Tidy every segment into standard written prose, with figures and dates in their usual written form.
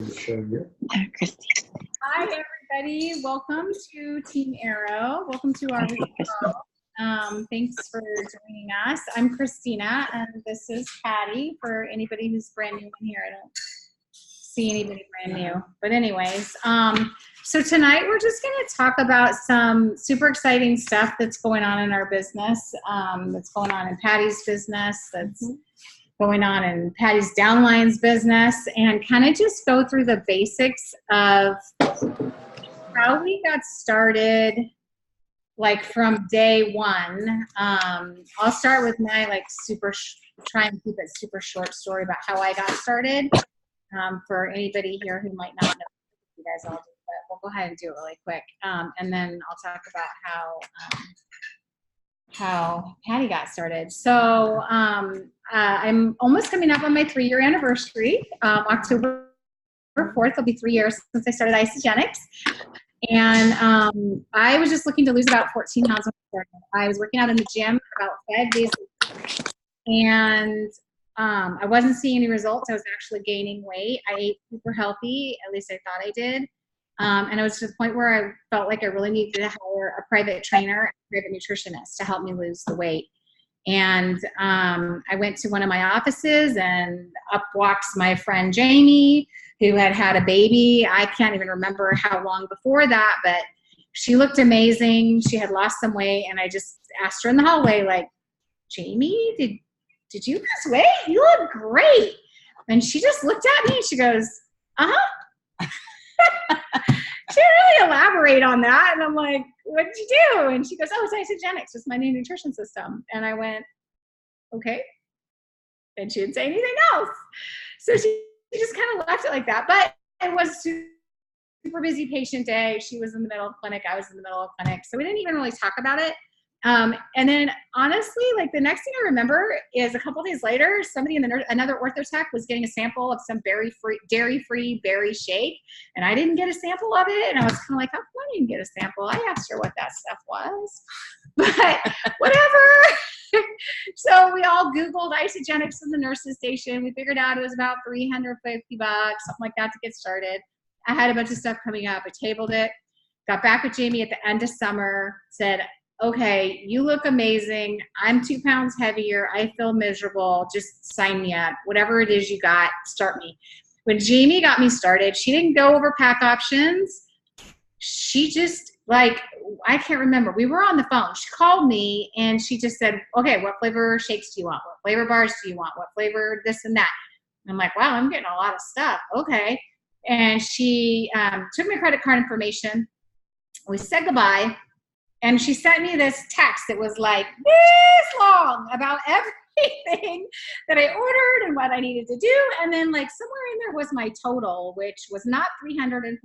Christina. Hi, everybody. Welcome to Team Arrow. Welcome to our referral. Thanks for joining us. I'm Christina, and this is Patty. For anybody who's brand new in here, I don't see anybody brand new. But anyways, so tonight we're just going to talk about some super exciting stuff that's going on in our business, that's going on in Patty's business, that's going on in Patty's downlines business, and kind of just go through the basics of how we got started, like from day one. I'll start with my try and keep it super short story about how I got started. For anybody here who might not know, you guys all do, but we'll go ahead and do it really quick. And then I'll talk about how Patty got started. So I'm almost coming up on my 3-year anniversary. October 4th will be 3 years since I started Isagenix. And I was just looking to lose about 14 pounds when I started. I was working out in the gym about 5 days a week, and I wasn't seeing any results. I was actually gaining weight. I ate super healthy, at least I thought I did. And it was to the point where I felt like I really needed to hire a private trainer, a private nutritionist to help me lose the weight. And I went to one of my offices, and up walks my friend Jamie, who had had a baby. I can't even remember how long before that, but she looked amazing. She had lost some weight, and I just asked her in the hallway, like, Jamie, did you lose weight? You look great. And she just looked at me and she goes, uh-huh. She didn't really elaborate on that. And I'm like, what did you do? And she goes, oh, it's Isagenix. It's my new nutrition system. And I went, okay. And she didn't say anything else. So she just kind of left it like that. But it was a super busy patient day. She was in the middle of clinic. I was in the middle of clinic. So we didn't even really talk about it. And then honestly, like the next thing I remember is a couple days later, somebody in another ortho tech was getting a sample of some dairy-free berry shake, and I didn't get a sample of it. And I was kind of like, how come I didn't get a sample? I asked her what that stuff was, but whatever. So we all Googled Isagenix in the nurses station. We figured out it was about $350, something like that, to get started. I had a bunch of stuff coming up. I tabled it, got back with Jamie at the end of summer, said, okay, you look amazing. I'm 2 pounds heavier. I feel miserable. Just sign me up. Whatever it is you got, start me. When Jamie got me started, she didn't go over pack options. She just, like, I can't remember. We were on the phone. She called me and she just said, okay, what flavor shakes do you want? What flavor bars do you want? What flavor this and that? I'm like, wow, I'm getting a lot of stuff. Okay. And she took my credit card information. We said goodbye. And she sent me this text that was like this long about everything that I ordered and what I needed to do. And then like somewhere in there was my total, which was not $340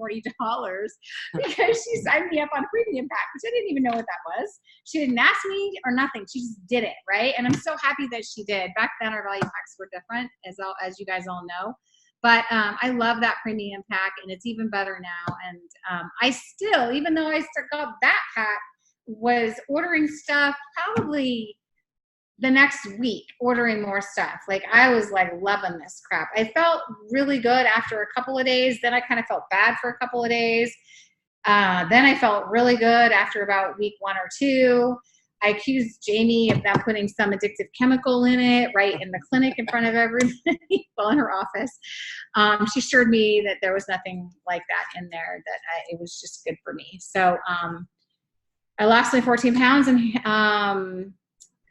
because she signed me up on premium pack, which I didn't even know what that was. She didn't ask me or nothing. She just did it, right? And I'm so happy that she did. Back then our value packs were different, as you guys all know. But I love that premium pack, and it's even better now. And I still, even though I still got that pack, was ordering stuff probably the next week, ordering more stuff. Like I was like loving this crap. I felt really good after a couple of days. Then I kind of felt bad for a couple of days. Then I felt really good after about week 1 or 2. I accused Jamie of them putting some addictive chemical in it right in the clinic in front of everybody, well, in her office. She assured me that there was nothing like that in there, that it was just good for me. So I lost my 14 pounds and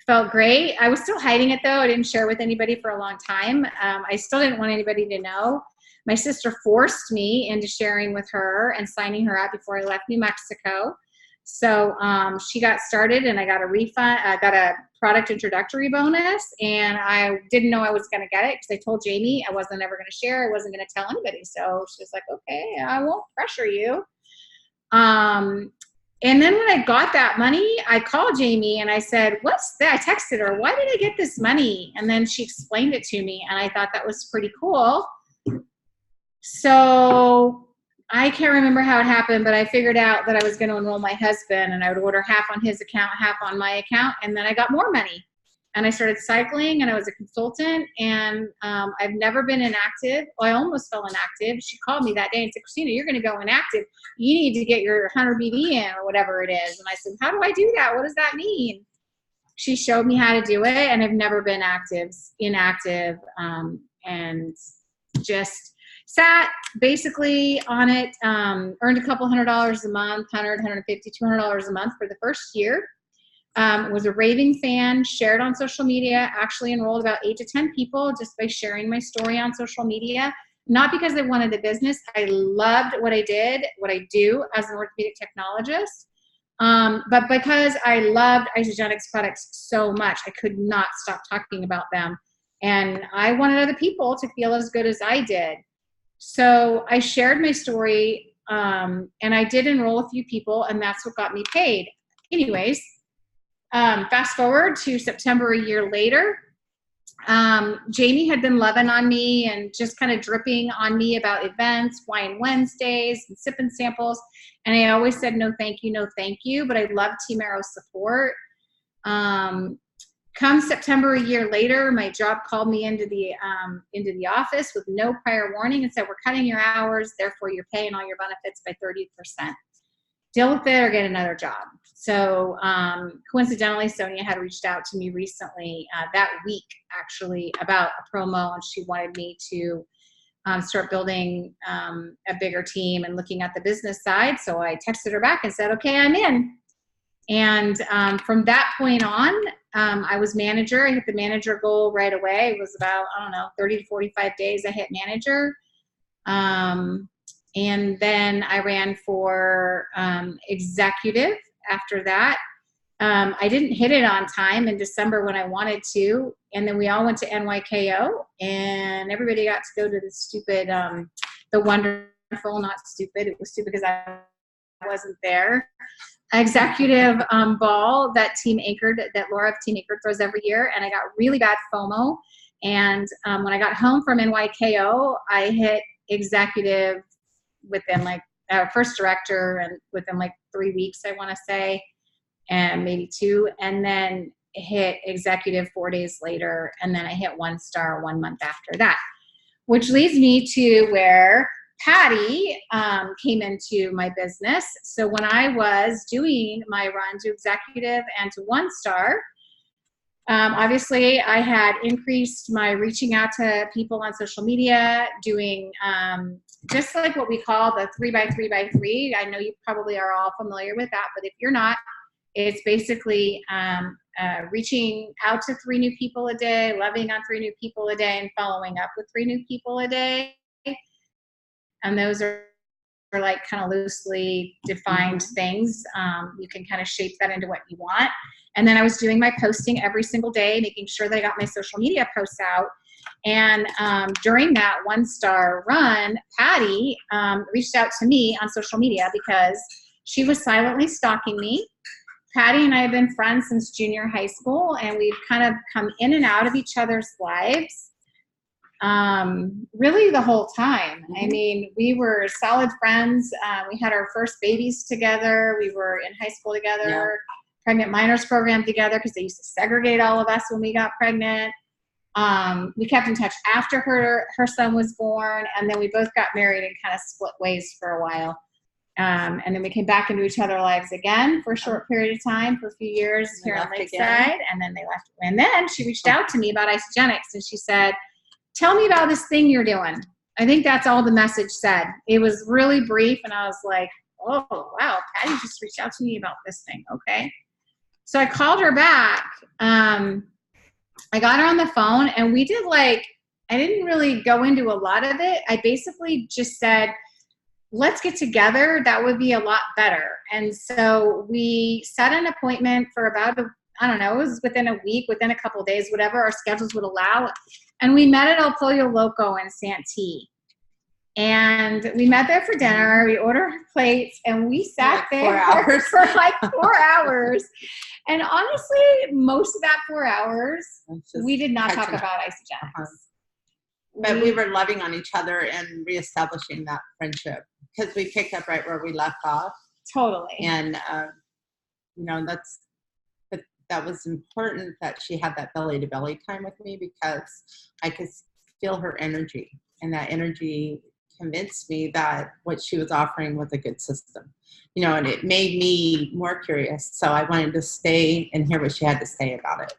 felt great. I was still hiding it though. I didn't share with anybody for a long time. I still didn't want anybody to know. My sister forced me into sharing with her and signing her up before I left New Mexico. So she got started and I got a refund. I got a product introductory bonus, and I didn't know I was going to get it because I told Jamie I wasn't ever going to share. I wasn't going to tell anybody. So she was like, okay, I won't pressure you. And then when I got that money, I called Jamie and I said, what's that? I texted her, why did I get this money? And then she explained it to me, and I thought that was pretty cool. So I can't remember how it happened, but I figured out that I was going to enroll my husband, and I would order half on his account, half on my account, and then I got more money. and I started cycling, and I was a consultant, and I've never been inactive. Well, I almost fell inactive. She called me that day and said, Christina, you're going to go inactive. You need to get your 100 BD in or whatever it is. And I said, how do I do that? What does that mean? She showed me how to do it, and I've never been inactive, and just sat basically on it, earned a couple $100 a month, $100, $150, $200 a month for the first year. Was a raving fan, shared on social media, actually enrolled about 8 to 10 people just by sharing my story on social media. Not because I wanted the business. I loved what I did, what I do as an orthopedic technologist. But because I loved Isagenix products so much, I could not stop talking about them. And I wanted other people to feel as good as I did. So I shared my story, and I did enroll a few people, and that's what got me paid. Anyways, fast forward to September a year later, Jamie had been loving on me and just kind of dripping on me about events, Wine Wednesdays, and sip and samples. And I always said, no, thank you, no, thank you. But I love Team Arrow's support. Come September a year later, my job called me into the office with no prior warning and said, we're cutting your hours, therefore you're paying all your benefits by 30%. Deal with it or get another job. So coincidentally, Sonia had reached out to me recently, that week actually, about a promo, and she wanted me to start building a bigger team and looking at the business side. So I texted her back and said, okay, I'm in. And from that point on, I was manager. I hit the manager goal right away. It was about, 30 to 45 days I hit manager. And then I ran for executive after that. I didn't hit it on time in December when I wanted to. And then we all went to NYKO, and everybody got to go to the stupid, the wonderful, not stupid. It was stupid because I wasn't there. Executive ball that Laura of Team Anchored throws every year. And I got really bad FOMO. And when I got home from NYKO, I hit executive within first director, and within 3 weeks, I want to say, and maybe 2, and then hit executive 4 days later, and then I hit 1 star 1 month after that, which leads me to where Patty came into my business. So when I was doing my run to executive and to 1 star, obviously I had increased my reaching out to people on social media, doing just like what we call the 3x3x3. I know you probably are all familiar with that, but if you're not, it's basically reaching out to 3 new people a day, loving on 3 new people a day, and following up with 3 new people a day. And those are kind of loosely defined things. You can kind of shape that into what you want. And then I was doing my posting every single day, making sure that I got my social media posts out. And during that 1 star run, Patty reached out to me on social media because she was silently stalking me. Patty and I have been friends since junior high school, and we've kind of come in and out of each other's lives really the whole time. I mean, we were solid friends. We had our first babies together. We were in high school together, pregnant minors program together because they used to segregate all of us when we got pregnant. We kept in touch after her son was born, and then we both got married and kind of split ways for a while. And then we came back into each other's lives again for a short period of time, for a few years here in Lakeside, and then they left. And then she reached out to me about Isagenix, and she said, tell me about this thing you're doing. I think that's all the message said. It was really brief, and I was like, oh, wow, Patty just reached out to me about this thing. Okay. So I called her back. I got her on the phone, and we did I didn't really go into a lot of it. I basically just said, let's get together. That would be a lot better. And so we set an appointment for about, it was within a week, within a couple of days, whatever our schedules would allow. And we met at El Pollo Loco in Santee. And we met there for dinner. We ordered our plates, and we sat there for 4 hours. And honestly, most of that 4 hours, we did not talk about Isagenix. But we were loving on each other and reestablishing that friendship because we picked up right where we left off. Totally. And, that was important that she had that belly to belly time with me, because I could feel her energy, and that energy convinced me that what she was offering was a good system, you know, and it made me more curious. So I wanted to stay and hear what she had to say about it.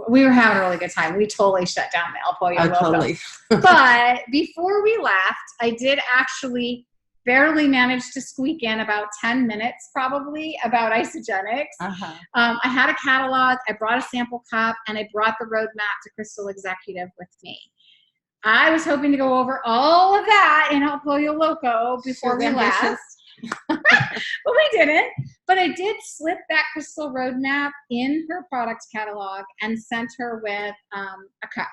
We were having a really good time. We totally shut down the El Pollo Loco. Totally. But before we left, I did actually barely manage to squeak in about 10 minutes probably about Isagenix. I had a catalog, I brought a sample cup, and I brought the roadmap to Crystal Executive with me. I was hoping to go over all of that in El Pollo Loco before we left. But we didn't. But I did slip that Crystal roadmap in her product catalog and sent her with a cup.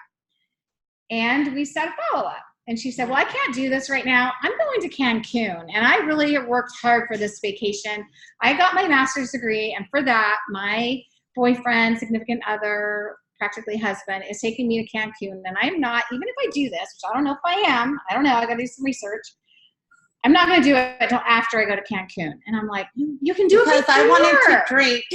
And we set a follow-up. And she said, well, I can't do this right now. I'm going to Cancun. And I really worked hard for this vacation. I got my master's degree. And for that, my boyfriend, significant other, practically husband, is taking me to Cancun. And I'm not, even if I do this, which I don't know if I am, I don't know, I got to do some research. I'm not going to do it until after I go to Cancun. And I'm like, you can do it because I wanted to drink.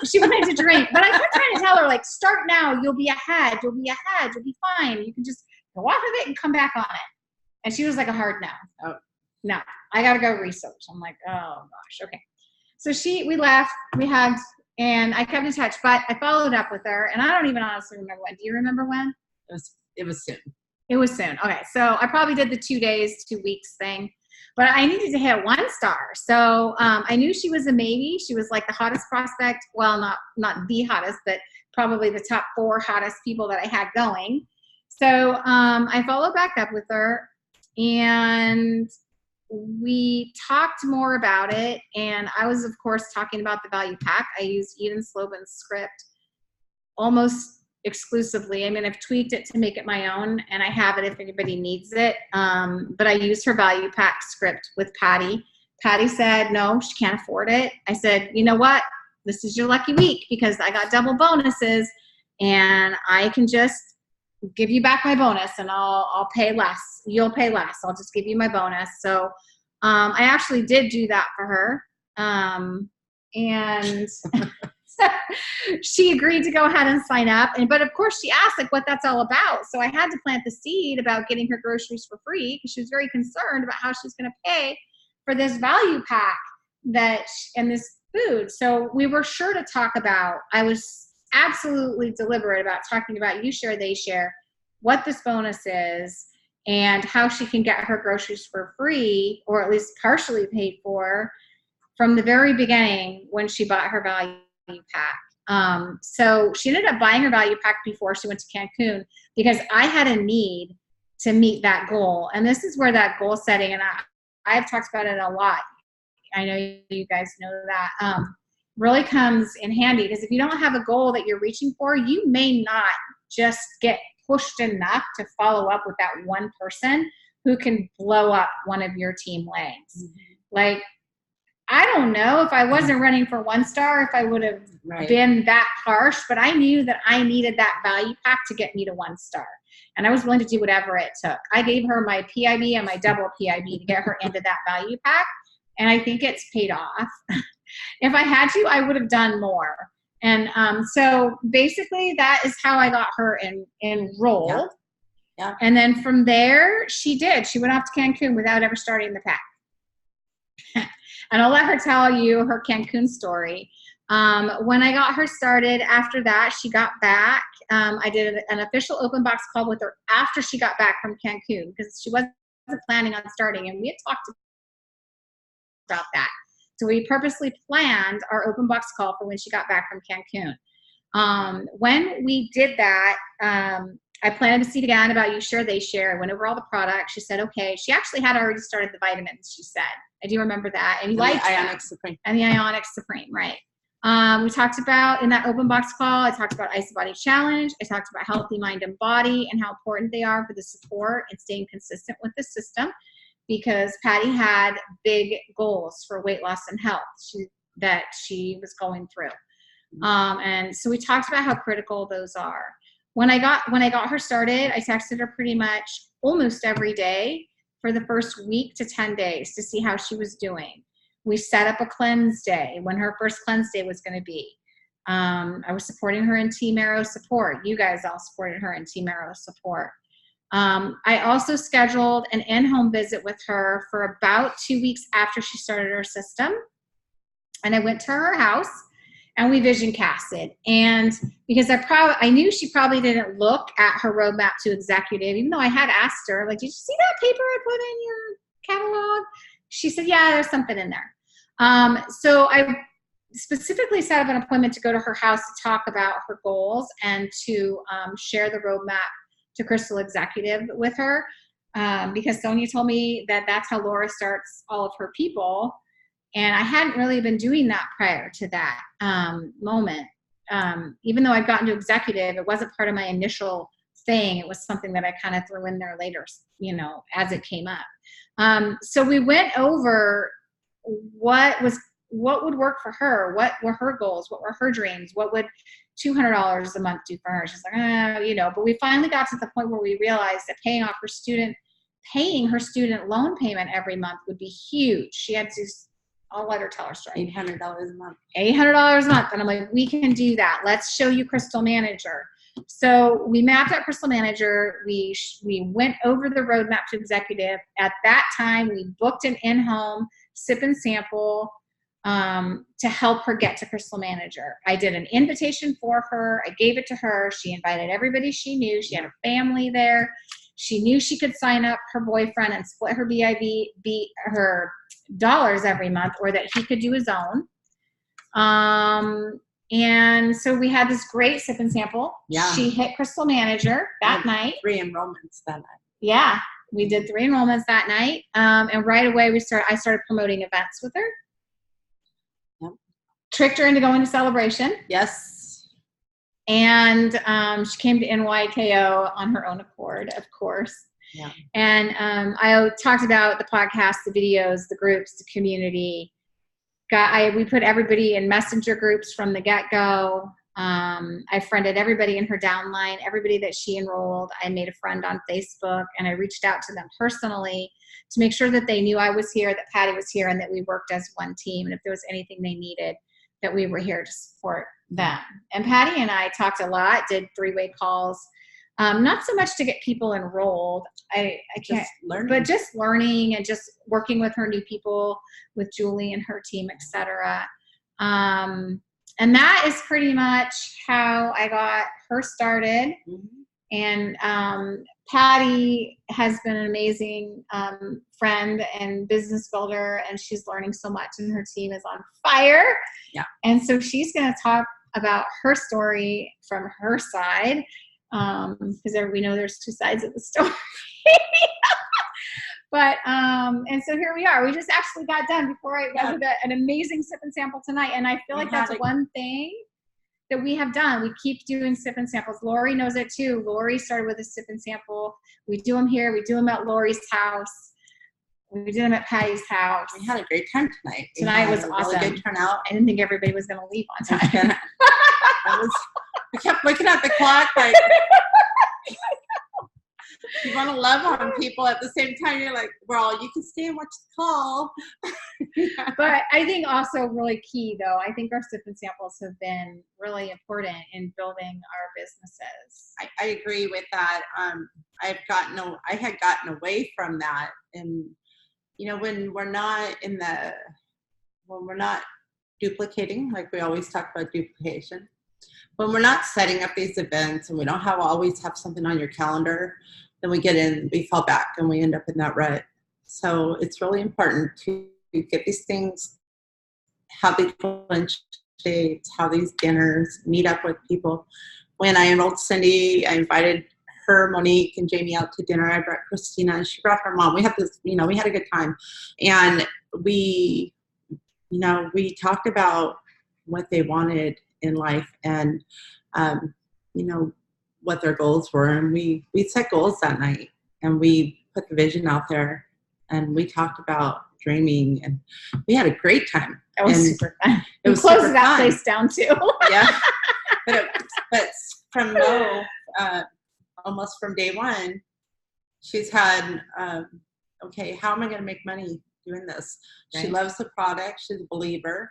She wanted to drink. But I kept trying to tell her, like, start now. You'll be ahead. You'll be ahead. You'll be fine. You can just go off of it and come back on it. And she was like a hard no. Oh, no, I got to go research. I'm like, oh, gosh. Okay. So we left. We hugged. And I kept in touch. But I followed up with her. And I don't even honestly remember when. Do you remember when? It was soon. It was soon. Okay. So I probably did the 2 days, 2 weeks thing. But I needed to hit 1 star. So I knew she was a maybe. She was like the hottest prospect. Well, not the hottest, but probably the top 4 hottest people that I had going. So I followed back up with her, and we talked more about it. And I was, of course, talking about the value pack. I used Eden Slobin's script almost exclusively. I mean, I've tweaked it to make it my own, and I have it if anybody needs it. But I used her value pack script with Patty. Patty said, no, she can't afford it. I said, you know what? This is your lucky week, because I got double bonuses, and I can just give you back my bonus, and I'll pay less. You'll pay less. I'll just give you my bonus. So I actually did do that for her. And she agreed to go ahead and sign up. But of course she asked like what that's all about. So I had to plant the seed about getting her groceries for free, because she was very concerned about how she's going to pay for this value pack and this food. So we were sure to talk about, I was absolutely deliberate about talking about you share, they share, what this bonus is, and how she can get her groceries for free, or at least partially paid for, from the very beginning when she bought her value pack. So she ended up buying her value pack before she went to Cancun, because I had a need to meet that goal. And this is where that goal setting, and I've talked about it a lot, I know you guys know that, really comes in handy, because if you don't have a goal that you're reaching for, you may not just get pushed enough to follow up with that one person who can blow up one of your team legs. Like, I don't know if I wasn't running for 1 star, if I would have been that harsh, but I knew that I needed that value pack to get me to 1 star. And I was willing to do whatever it took. I gave her my PIB and my double PIB to get her into that value pack. And I think it's paid off. If I had to, I would have done more. And so basically that is how I got her enrolled. Yeah. Yeah. And then from there, she went off to Cancun without ever starting the pack. And I'll let her tell you her Cancun story. When I got her started, after that, she got back. I did an official open box call with her after she got back from Cancun, because she wasn't planning on starting. And we had talked about that. So we purposely planned our open box call for when she got back from Cancun. When we did that, I planted a seed again about you share, they share. I went over all the products. She said, okay. She actually had already started the vitamins, she said. I do remember that. And you liked Isagenix Supreme. And the Isagenix Supreme, right. We talked about, in that open box call, I talked about Ice Body Challenge. I talked about healthy mind and body and how important they are for the support and staying consistent with the system, because Patty had big goals for weight loss and health that she was going through. And so we talked about how critical those are. When I got her started, I texted her pretty much almost every day for the first week to 10 days to see how she was doing. We set up a cleanse day, when her first cleanse day was going to be. I was supporting her in Team Arrow support. You guys all supported her in Team Arrow support. I also scheduled an in-home visit with her for about 2 weeks after she started her system. And I went to her house and we vision casted. And because I knew she probably didn't look at her roadmap to executive, even though I had asked her, like, did you see that paper I put in your catalog? She said, yeah, there's something in there. So I specifically set up an appointment to go to her house to talk about her goals and to share the roadmap to Crystal Executive with her, because Sonia told me that that's how Laura starts all of her people. And I hadn't really been doing that prior to that moment. Even though I'd gotten to executive, it wasn't part of my initial thing. It was something that I kind of threw in there later, you know, as it came up. So we went over what would work for her, what were her goals, what were her dreams, what would $200 a month do for her. She's like, you know, but we finally got to the point where we realized that paying her student loan payment every month would be huge. She had to, I'll let her tell her story. $800 a month. $800 a month. And I'm like, we can do that. Let's show you Crystal Manager. So we mapped out Crystal Manager. We went over the roadmap to executive. At that time, we booked an in-home sip and sample to help her get to Crystal Manager. I did an invitation for her. I gave it to her. She invited everybody she knew. She had her family there. She knew she could sign up her boyfriend and split her her dollars every month, or that he could do his own. And so we had this great sip and sample. Yeah. She hit Crystal Manager that night. 3 enrollments that night. Yeah, we did 3 enrollments that night. And right away I started promoting events with her. Yep. Tricked her into going to Celebration. Yes. And she came to NYKO on her own accord, of course. Yeah. And I talked about the podcast, the videos, the groups, the community. We put everybody in messenger groups from the get-go. I friended everybody in her downline, everybody that she enrolled. I made a friend on Facebook, and I reached out to them personally to make sure that they knew I was here, that Patty was here, and that we worked as one team. And if there was anything they needed, that we were here to support them. And Patty and I talked a lot, did 3-way calls. Not so much to get people enrolled. I can't, but just learning and just working with her new people, with Julie and her team, etc. And that is pretty much how I got her started. Mm-hmm. And Patty has been an amazing friend and business builder, and she's learning so much, and her team is on fire. Yeah. And so she's going to talk about her story from her side. Because we know there's 2 sides of the story. But, and so here we are. We just actually got done before I did an amazing sip and sample tonight. And I feel like that's one thing that we have done. We keep doing sip and samples. Lori knows it too. Lori started with a sip and sample. We do them here. We do them at Lori's house. We did them at Patty's house. We had a great time tonight. Tonight was awesome. Really good turnout. I didn't think everybody was going to leave on time. I kept looking at the clock like, you want to love on people at the same time. You're like, well, you can stay and watch the call. But I think also really key, though, I think our sip and samples have been really important in building our businesses. I agree with that. I had gotten away from that. And, you know, when we're not duplicating, like we always talk about duplication, when we're not setting up these events and we don't always have something on your calendar, then we fall back and we end up in that rut. So it's really important to get these things, have these lunch dates, have these dinners, meet up with people. When I enrolled Cindy, I invited her, Monique, and Jamie out to dinner. I brought Christina, and she brought her mom. We had a good time. And we talked about what they wanted in life and, what their goals were. And we set goals that night, and we put the vision out there, and we talked about dreaming, and we had a great time. That was super fun. We closed that place down too. Yeah. But from Mo, almost from day one, she's had, okay, how am I going to make money doing this? Right. She loves the product. She's a believer.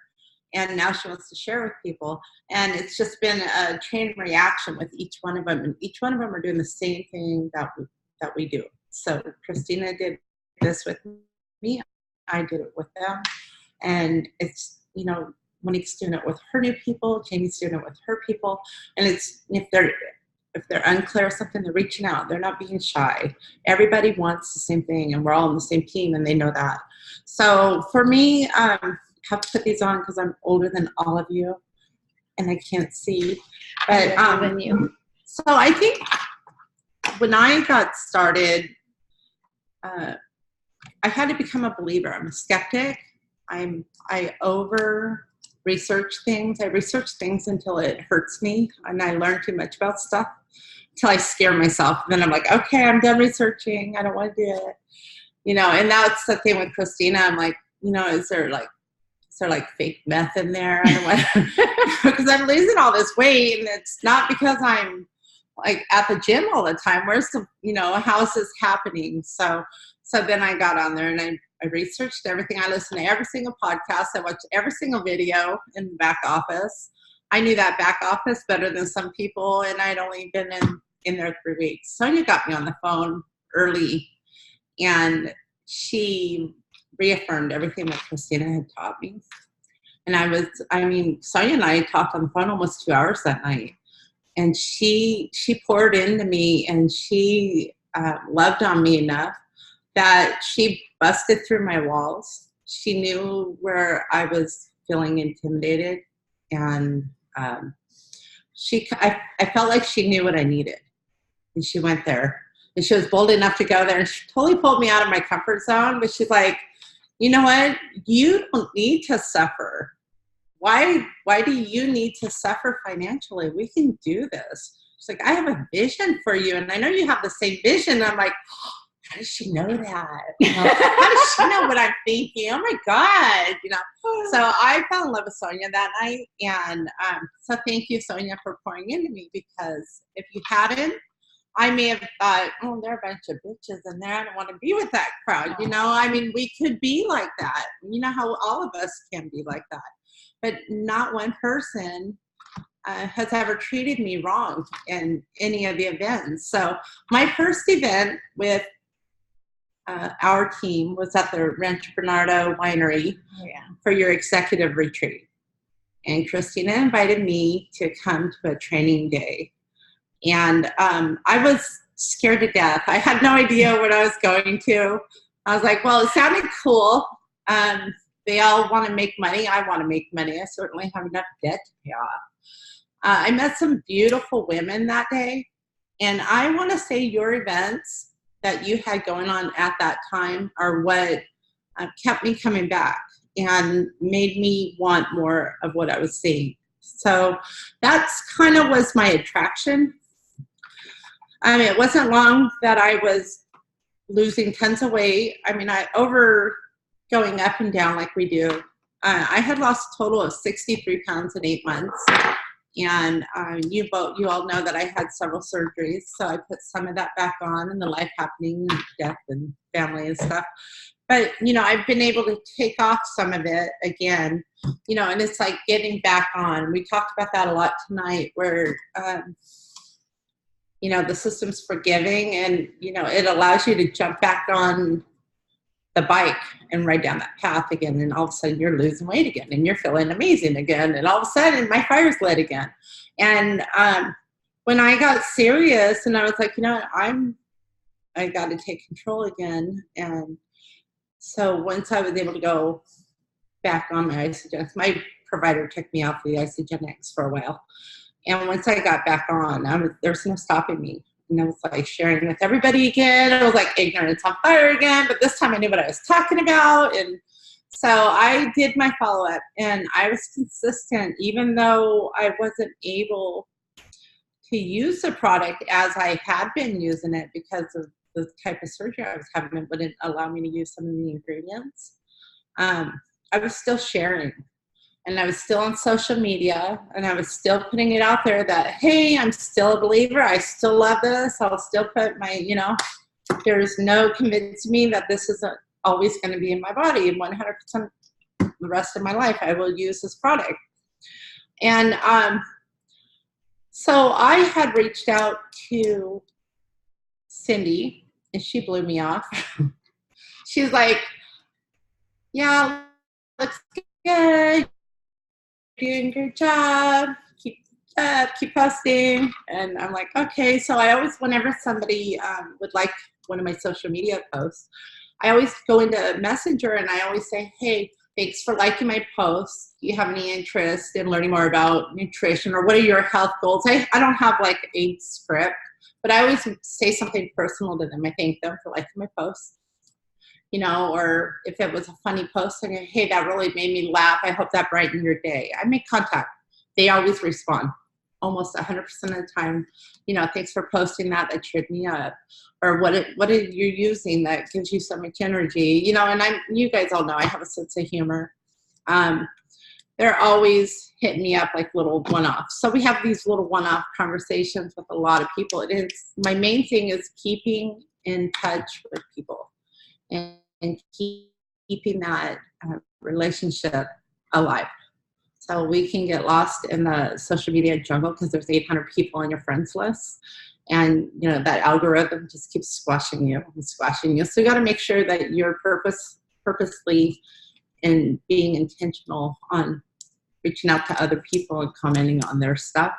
And now she wants to share with people. And it's just been a chain reaction with each one of them. And each one of them are doing the same thing that we do. So Christina did this with me. I did it with them. And it's, you know, Monique's doing it with her new people. Jamie's doing it with her people. And it's, if they're unclear or something, they're reaching out. They're not being shy. Everybody wants the same thing, and we're all on the same team, and they know that. So for me, I have to put these on because I'm older than all of you, and I can't see. But than you. So I think when I got started, I had to become a believer. I'm a skeptic. I over research things. I research things until it hurts me, and I learn too much about stuff until I scare myself. And then I'm like, okay, I'm done researching. I don't want to do it. You know, and that's the thing with Christina. I'm like, you know, is there like fake meth in there? I don't want because I'm losing all this weight, and it's not because I'm like at the gym all the time. Where's the, you know, how's this happening? So then I got on there and I researched everything. I listened to every single podcast. I watched every single video in the back office. I knew that back office better than some people, and I'd only been in there 3 weeks. Sonia got me on the phone early, and she reaffirmed everything that Christina had taught me. And Sonia and I talked on the phone almost 2 hours that night. And she poured into me, and she loved on me enough that she busted through my walls. She knew where I was feeling intimidated, and I felt like she knew what I needed, and she went there, and she was bold enough to go there, and she totally pulled me out of my comfort zone. But she's like, you know what? You don't need to suffer. Why do you need to suffer financially? We can do this. She's like, I have a vision for you, and I know you have the same vision. And I'm like, how does she know that? You know, how does she know what I'm thinking? Oh my God, you know. So I fell in love with Sonia that night, and so thank you, Sonia, for pouring into me, because if you hadn't, I may have thought, oh, there are a bunch of bitches in there. I don't want to be with that crowd. You know, I mean, we could be like that. You know how all of us can be like that. But not one person has ever treated me wrong in any of the events. So my first event with our team was at the Rancho Bernardo Winery for your executive retreat. And Christina invited me to come to a training day. And I was scared to death. I had no idea what I was going to. I was like, well, it sounded cool. They all want to make money. I want to make money. I certainly have enough debt to pay off. I met some beautiful women that day. And I want to say your events that you had going on at that time are what kept me coming back and made me want more of what I was seeing. So that's kind of was my attraction. I mean, it wasn't long that I was losing tons of weight. I mean, going up and down like we do. I had lost a total of 63 pounds in 8 months. And you all know that I had several surgeries. So I put some of that back on, and the life happening, death and family and stuff. But, you know, I've been able to take off some of it again, you know, and it's like getting back on. We talked about that a lot tonight, where, you know, the system's forgiving, and, you know, it allows you to jump back on the bike and ride down that path again, and all of a sudden you're losing weight again, and you're feeling amazing again, and all of a sudden my fire's lit again. And when I got serious, and I was like, you know, I got to take control again. And so once I was able to go back on my Isagenix, my provider took me off the Isagenix for a while, and once I got back on, there was no stopping me. And I was like sharing with everybody again. I was like ignorance on fire again, but this time I knew what I was talking about. And so I did my follow-up, and I was consistent, even though I wasn't able to use the product as I had been using it because of the type of surgery I was having. It wouldn't allow me to use some of the ingredients. I was still sharing. And I was still on social media, and I was still putting it out there that, hey, I'm still a believer. I still love this. I'll still put my, you know, there's no convincing me that this isn't always going to be in my body 100% the rest of my life, I will use this product. And so I had reached out to Cindy, and she blew me off. She's like, yeah, looks good. Doing a good job. Keep posting. And I'm like, okay. So I always, whenever somebody would like one of my social media posts, I always go into Messenger and I always say, hey, thanks for liking my posts. Do you have any interest in learning more about nutrition, or what are your health goals? I don't have like a script, but I always say something personal to them. I thank them for liking my posts. You know, or if it was a funny post, I go, hey, that really made me laugh. I hope that brightened your day. I make contact. They always respond almost 100% of the time. You know, thanks for posting that. That cheered me up. Or what are you using that gives you so much energy? You know, and you guys all know I have a sense of humor. They're always hitting me up like little one-offs. So we have these little one-off conversations with a lot of people. My main thing is keeping in touch with people and keeping that relationship alive. So we can get lost in the social media jungle because there's 800 people on your friends list. And, you know, that algorithm just keeps squashing you and squashing you. So you got to make sure that you're purposely and being intentional on reaching out to other people and commenting on their stuff.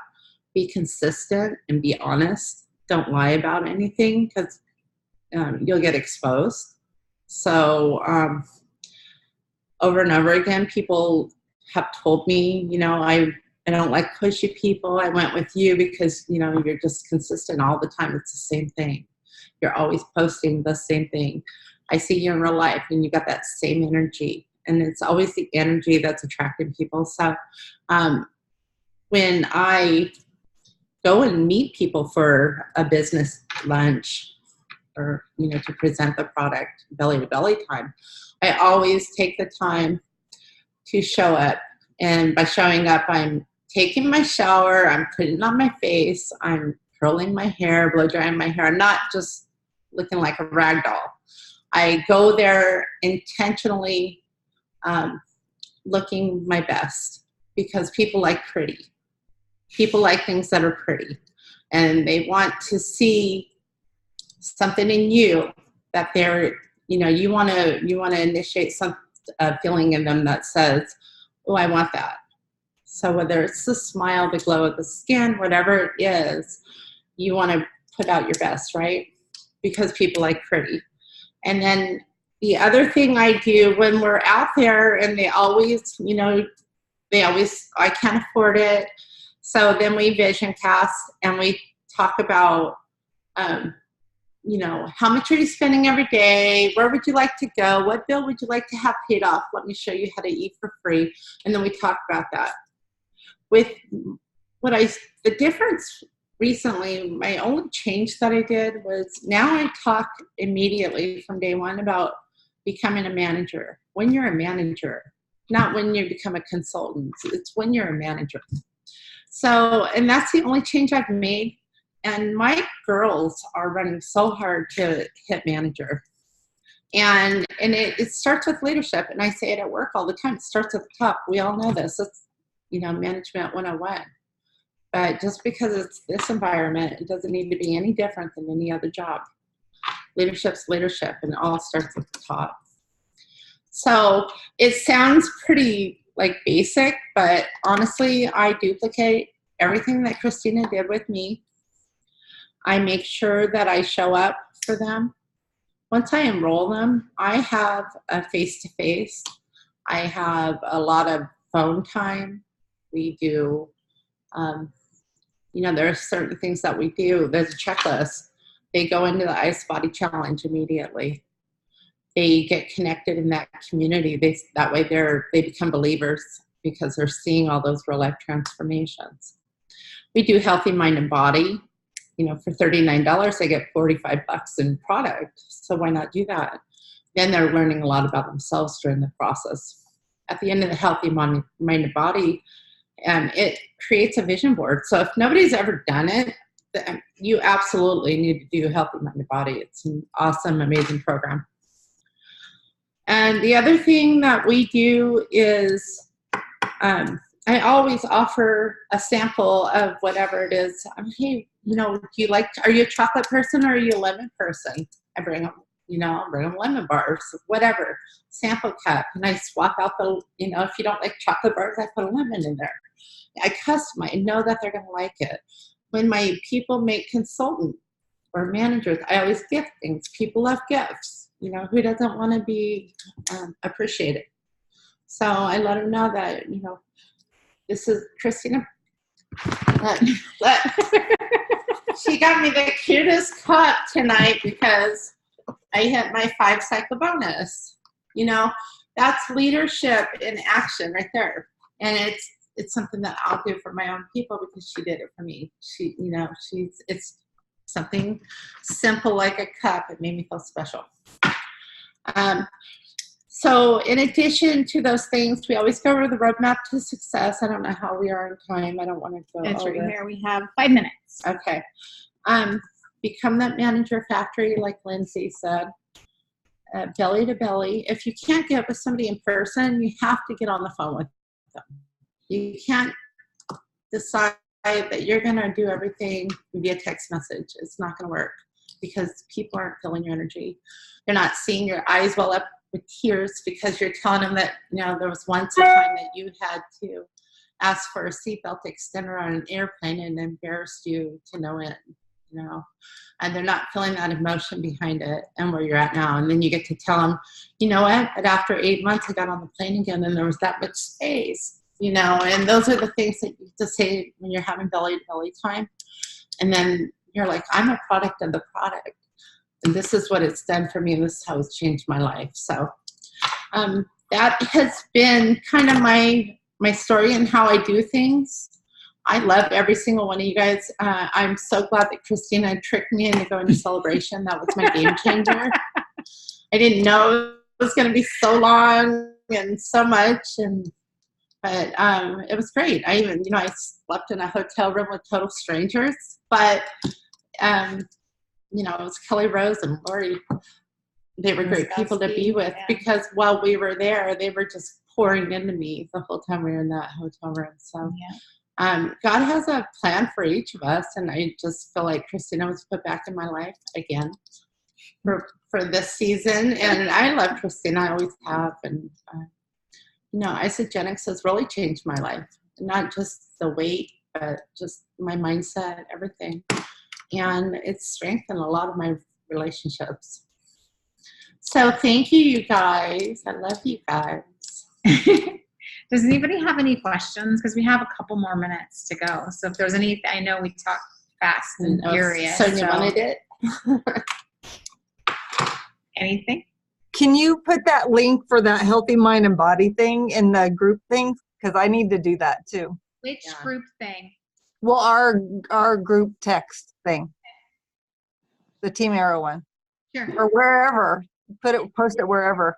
Be consistent and be honest. Don't lie about anything because you'll get exposed. So over and over again, people have told me, you know, I don't like pushy people. I went with you because, you know, you're just consistent all the time. It's the same thing. You're always posting the same thing. I see you in real life and you got that same energy. And it's always the energy that's attracting people. So when I go and meet people for a business lunch, or, you know, to present the product belly to belly time, I always take the time to show up. And by showing up, I'm taking my shower, I'm putting on my face, I'm curling my hair, blow drying my hair. I'm not just looking like a rag doll. I go there intentionally looking my best because people like pretty. People like things that are pretty. And they want to see something in you that they're, you know, you want to initiate some feeling in them that says, oh, I want that. So whether it's the smile, the glow of the skin, whatever it is, you want to put out your best, right? Because people like pretty. And then the other thing I do when we're out there and they always, you know, I can't afford it. So then we vision cast and we talk about, you know, how much are you spending every day? Where would you like to go? What bill would you like to have paid off? Let me show you how to eat for free. And then we talk about that. With the difference recently, my only change that I did was now I talk immediately from day one about becoming a manager. When you're a manager, not when you become a consultant. It's when you're a manager. So, and that's the only change I've made. And my girls are running so hard to hit manager. And it starts with leadership. And I say it at work all the time. It starts at the top. We all know this. It's, you know, management 101. But just because it's this environment, it doesn't need to be any different than any other job. Leadership's leadership, and it all starts at the top. So it sounds pretty like basic, but honestly, I duplicate everything that Christina did with me. I make sure that I show up for them. Once I enroll them, I have a face-to-face. I have a lot of phone time. We do, you know, there are certain things that we do. There's a checklist. They go into the Ice Body Challenge immediately. They get connected in that community. That way they become believers because they're seeing all those real life transformations. We do Healthy Mind and Body. You know, for $39, they get $45 in product. So why not do that? Then they're learning a lot about themselves during the process. At the end of the Healthy Mind and Body, it creates a vision board. So if nobody's ever done it, then you absolutely need to do Healthy Mind and Body. It's an awesome, amazing program. And the other thing that we do is I always offer a sample of whatever it is. Hey, are you a chocolate person or are you a lemon person? I bring them, I'll bring them lemon bars, whatever, sample cup. And I swap out if you don't like chocolate bars, I put a lemon in there. I customize, I know that they're going to like it. When my people make consultant or managers, I always gift things. People love gifts. Who doesn't want to be appreciated? So I let them know that, this is Christina. She got me the cutest cup tonight because I hit my 5-cycle bonus. That's leadership in action right there. And it's something that I'll do for my own people because she did it for me. It's something simple like a cup. It made me feel special. So in addition to those things, we always go over the roadmap to success. I don't know how we are in time. I don't want to go It's over. right here. We have 5 minutes. Okay. Become that manager factory, like Lindsay said. Belly to belly. If you can't get with somebody in person, you have to get on the phone with them. You can't decide that you're going to do everything via text message. It's not going to work because people aren't feeling your energy. You're not seeing your eyes well up with tears because you're telling them that, there was once a time that you had to ask for a seatbelt extender on an airplane and embarrassed you to no end, and they're not feeling that emotion behind it and where you're at now. And then you get to tell them, you know what, but after 8 months, I got on the plane again and there was that much space, and those are the things that you have to say when you're having belly to belly time. And then you're like, I'm a product of the product. And this is what it's done for me, and this is how it's changed my life. So that has been kind of my story and how I do things. I love every single one of you guys. I'm so glad that Christina tricked me into going to Celebration. That was my game changer. I didn't know it was going to be so long and so much, but it was great. I even, I slept in a hotel room with total strangers, but it was Kelly Rose and Lori. They were great people to be with because while we were there, they were just pouring into me the whole time we were in that hotel room. So God has a plan for each of us, and I just feel like Christina was put back in my life again for this season. And I love Christina, I always have. And Isagenix has really changed my life, not just the weight, but just my mindset, everything. And it's strengthened a lot of my relationships. So thank you, you guys. I love you guys. Does anybody have any questions? Because we have a couple more minutes to go. So if there's any, I know we talk fast and furious. Sonia wanted it. Anything? Can you put that link for that healthy mind and body thing in the group thing? Because I need to do that too. Which group thing? Well, our group text thing, the Team Arrow one, sure, or wherever. Post it wherever.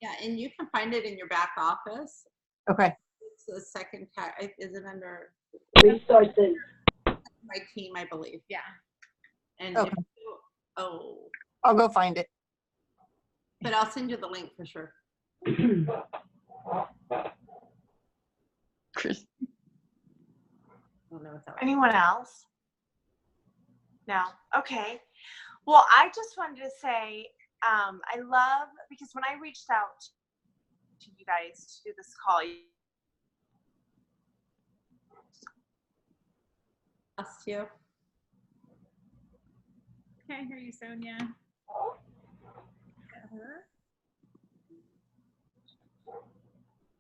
Yeah, and you can find it in your back office. Okay. It's the second tab. Is it under resources? My team, I believe. Yeah. And okay. I'll go find it. But I'll send you the link for sure. Chris. Anyone else? No. Okay. Well, I just wanted to say, I love, because when I reached out to you guys to do this call, Lost you. Can't hear you, Sonia.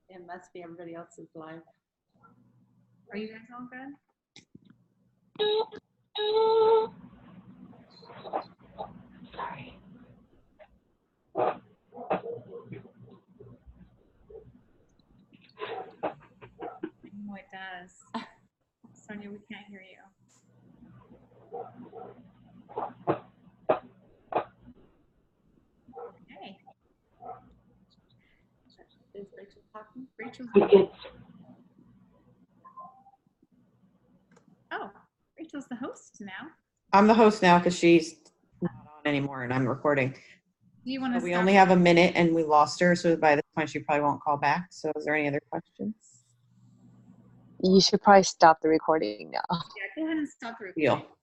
It must be everybody else's live. Are you guys all good? sorry. I know it does. Sonia, we can't hear you. Okay. Is Rachel talking? Rachel's. Oh, Rachel's the host now. I'm the host now because she's not on anymore and I'm recording. Do you want to? We only have a minute and we lost her, so by this point she probably won't call back. So is there any other questions? You should probably stop the recording now. Yeah, go ahead and stop the recording. Deal.